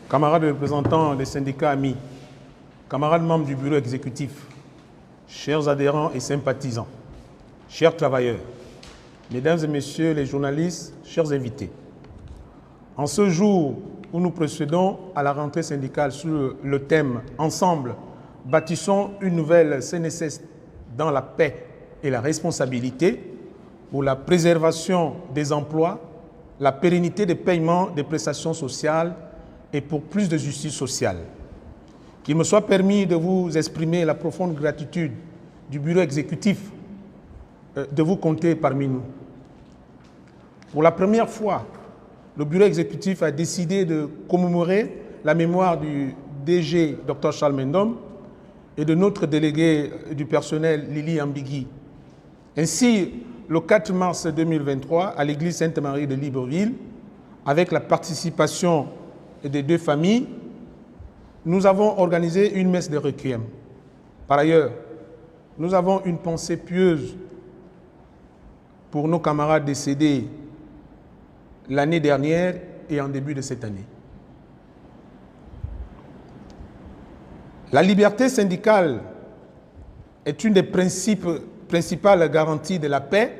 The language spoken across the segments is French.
Camarades représentants des syndicats amis, camarades membres du bureau exécutif, chers adhérents et sympathisants, chers travailleurs, mesdames et messieurs les journalistes, chers invités. En ce jour où nous procédons à la rentrée syndicale sur le thème « Ensemble, bâtissons une nouvelle CNSS dans la paix et la responsabilité pour la préservation des emplois, la pérennité des paiements des prestations sociales et pour plus de justice sociale. Qu'il me soit permis de vous exprimer la profonde gratitude du bureau exécutif de vous compter parmi nous. Pour la première fois, le bureau exécutif a décidé de commémorer la mémoire du DG Dr Charles Mendom et de notre délégué du personnel Lily Ambigui. Ainsi, le 4 mars 2023, à l'église Sainte-Marie de Libreville, avec la participation des deux familles, nous avons organisé une messe de requiem. Par ailleurs, nous avons une pensée pieuse pour nos camarades décédés l'année dernière et en début de cette année. La liberté syndicale est une des principales garanties de la paix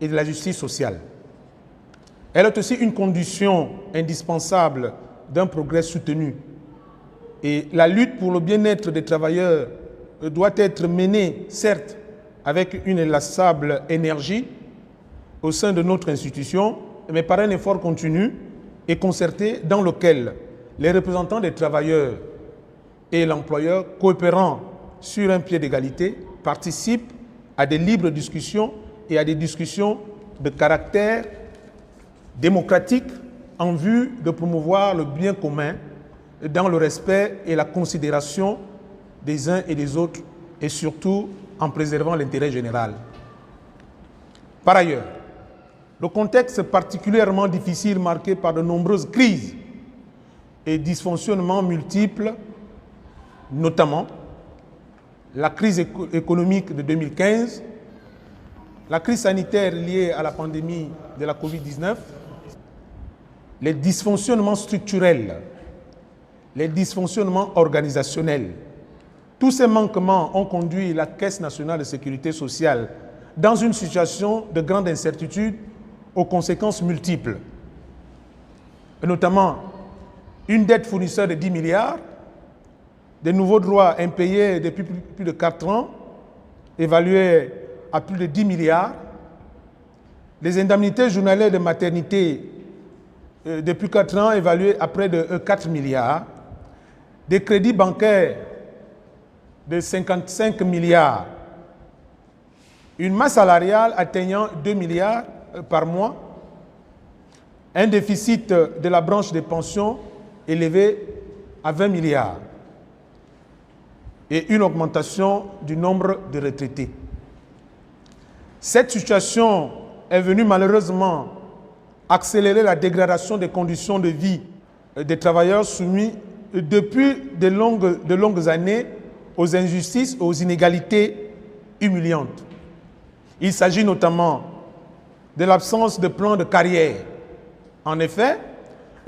et de la justice sociale. Elle est aussi une condition indispensable d'un progrès soutenu. Et la lutte pour le bien-être des travailleurs doit être menée, certes, avec une inlassable énergie au sein de notre institution, mais par un effort continu et concerté dans lequel les représentants des travailleurs et l'employeur, coopérant sur un pied d'égalité, participent à des libres discussions et à des discussions de caractère démocratique en vue de promouvoir le bien commun dans le respect et la considération des uns et des autres et surtout en préservant l'intérêt général. Par ailleurs, le contexte particulièrement difficile marqué par de nombreuses crises et dysfonctionnements multiples, notamment la crise économique de 2015, la crise sanitaire liée à la pandémie de la Covid-19, les dysfonctionnements structurels, les dysfonctionnements organisationnels. Tous ces manquements ont conduit la Caisse nationale de sécurité sociale dans une situation de grande incertitude aux conséquences multiples, notamment une dette fournisseur de 10 milliards, des nouveaux droits impayés depuis plus de 4 ans, évalués à plus de 10 milliards, les indemnités journalières de maternité depuis 4 ans évaluées à près de 4 milliards, des crédits bancaires de 55 milliards, une masse salariale atteignant 2 milliards par mois, un déficit de la branche des pensions élevé à 20 milliards et une augmentation du nombre de retraités. Cette situation est venue malheureusement accélérer la dégradation des conditions de vie des travailleurs soumis depuis de longues années aux injustices et aux inégalités humiliantes. Il s'agit notamment de l'absence de plan de carrière. En effet,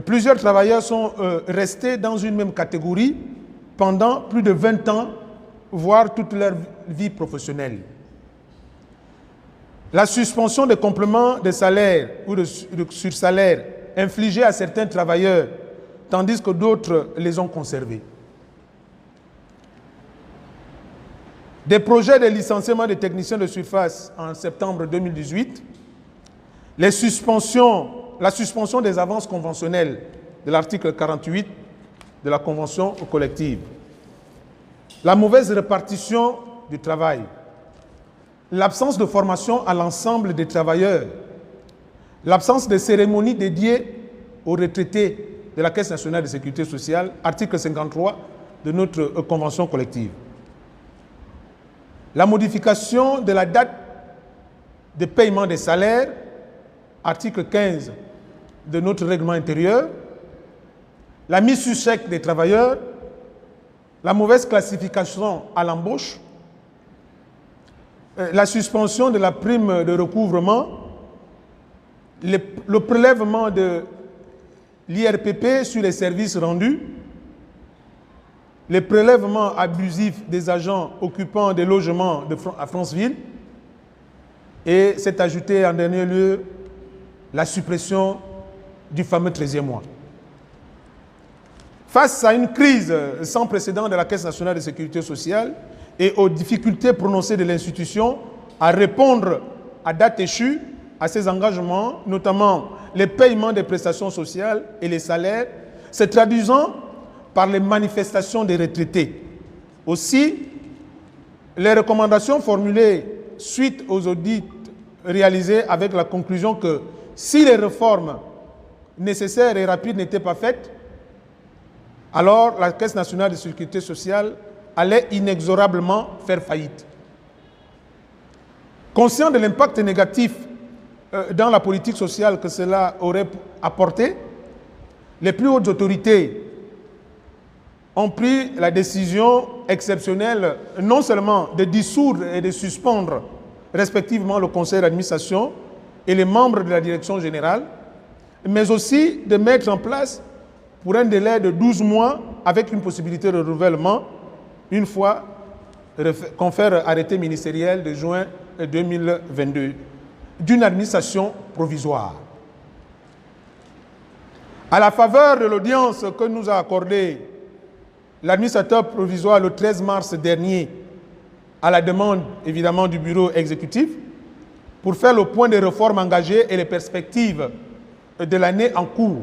plusieurs travailleurs sont restés dans une même catégorie pendant plus de 20 ans, voire toute leur vie professionnelle. La suspension des compléments de salaire ou de sursalaire infligés à certains travailleurs, tandis que d'autres les ont conservés. Des projets de licenciement des techniciens de surface en septembre 2018, la suspension des avances conventionnelles de l'article 48 de la Convention collective, la mauvaise répartition du travail, l'absence de formation à l'ensemble des travailleurs, l'absence de cérémonies dédiées aux retraités de la Caisse nationale de sécurité sociale, article 53 de notre Convention collective. La modification de la date de paiement des salaires, article 15 de notre règlement intérieur, la mise sur chèque des travailleurs, la mauvaise classification à l'embauche, la suspension de la prime de recouvrement, le prélèvement de l'IRPP sur les services rendus, les prélèvements abusifs des agents occupant des logements à Franceville, et s'est ajouté en dernier lieu la suppression du fameux 13e mois. Face à une crise sans précédent de la Caisse nationale de sécurité sociale et aux difficultés prononcées de l'institution à répondre à date échue à ses engagements, notamment les paiements des prestations sociales et les salaires, se traduisant par les manifestations des retraités. Aussi, les recommandations formulées suite aux audits réalisés avec la conclusion que si les réformes nécessaires et rapides n'étaient pas faites, alors la Caisse nationale de sécurité sociale allait inexorablement faire faillite. Conscient de l'impact négatif dans la politique sociale que cela aurait apporté, les plus hautes autorités ont pris la décision exceptionnelle non seulement de dissoudre et de suspendre respectivement le conseil d'administration et les membres de la direction générale, mais aussi de mettre en place pour un délai de 12 mois avec une possibilité de renouvellement une fois confère arrêté ministériel de juin 2022 d'une administration provisoire. À la faveur de l'audience que nous a accordée l'administrateur provisoire le 13 mars dernier, à la demande évidemment du bureau exécutif, pour faire le point des réformes engagées et les perspectives de l'année en cours.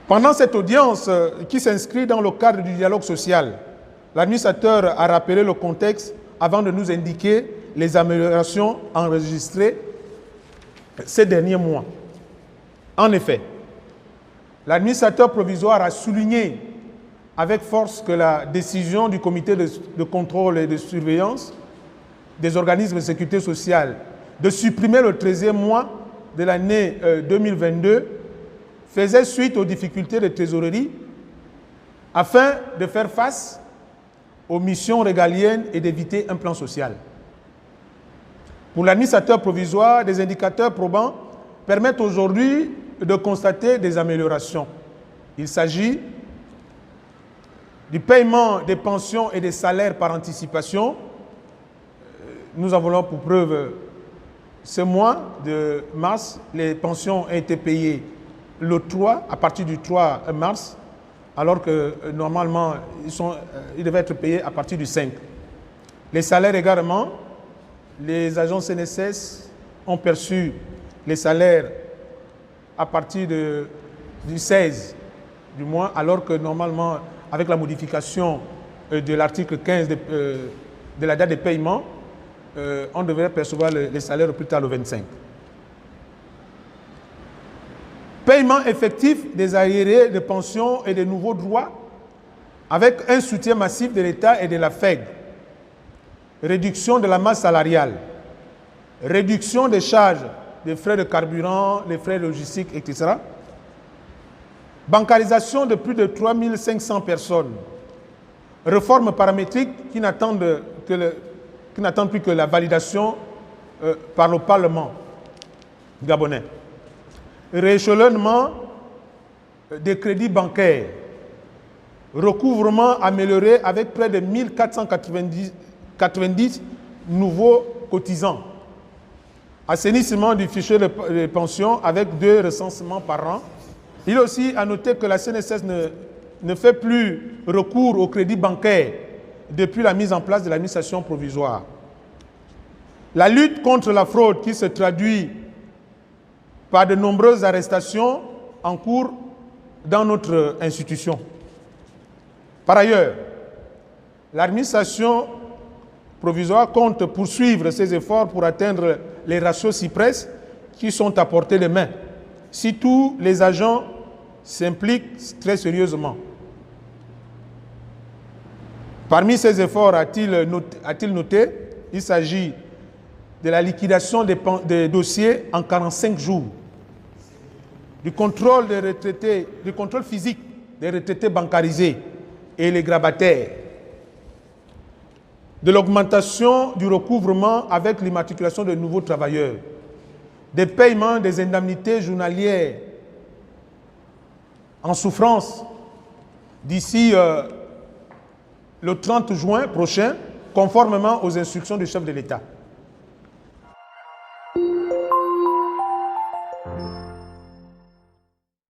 Pendant cette audience qui s'inscrit dans le cadre du dialogue social, l'administrateur a rappelé le contexte avant de nous indiquer les améliorations enregistrées ces derniers mois. En effet, l'administrateur provisoire a souligné avec force que la décision du comité de contrôle et de surveillance des organismes de sécurité sociale de supprimer le 13e mois de l'année 2022 faisait suite aux difficultés de trésorerie afin de faire face aux missions régaliennes et d'éviter un plan social. Pour l'administrateur provisoire, des indicateurs probants permettent aujourd'hui de constater des améliorations. Il s'agit du paiement des pensions et des salaires par anticipation. Nous avons pour preuve ce mois de mars, les pensions ont été payées le 3, à partir du 3 mars, alors que normalement, ils devaient être payés à partir du 5. Les salaires également, les agents CNSS ont perçu les salaires à partir du 16 du mois, alors que normalement, avec la modification de l'article 15 de la date de paiement, on devrait percevoir les salaires plus tard le 25. Paiement effectif des arriérés de pensions et des nouveaux droits avec un soutien massif de l'État et de la FED. Réduction de la masse salariale. Réduction des charges, des frais de carburant, des frais logistiques, etc. Bancarisation de plus de 3500 personnes. Réforme paramétrique qui n'attendent plus que la validation par le Parlement gabonais. Rééchelonnement des crédits bancaires. Recouvrement amélioré avec près de 1490 nouveaux cotisants. Assainissement du fichier de pension avec 2 recensements par an. Il est aussi à noter que la CNSS ne fait plus recours au crédit bancaire depuis la mise en place de l'administration provisoire. La lutte contre la fraude qui se traduit par de nombreuses arrestations en cours dans notre institution. Par ailleurs, l'administration provisoire compte poursuivre ses efforts pour atteindre les ratios CIPRES qui sont à portée de main, si tous les agents s'impliquent très sérieusement. Parmi ces efforts, a-t-il noté, il s'agit de la liquidation des dossiers en 45 jours, du contrôle des retraités, du contrôle physique des retraités bancarisés et les grabataires, de l'augmentation du recouvrement avec l'immatriculation de nouveaux travailleurs, des paiements des indemnités journalières en souffrance d'ici le 30 juin prochain, conformément aux instructions du chef de l'État.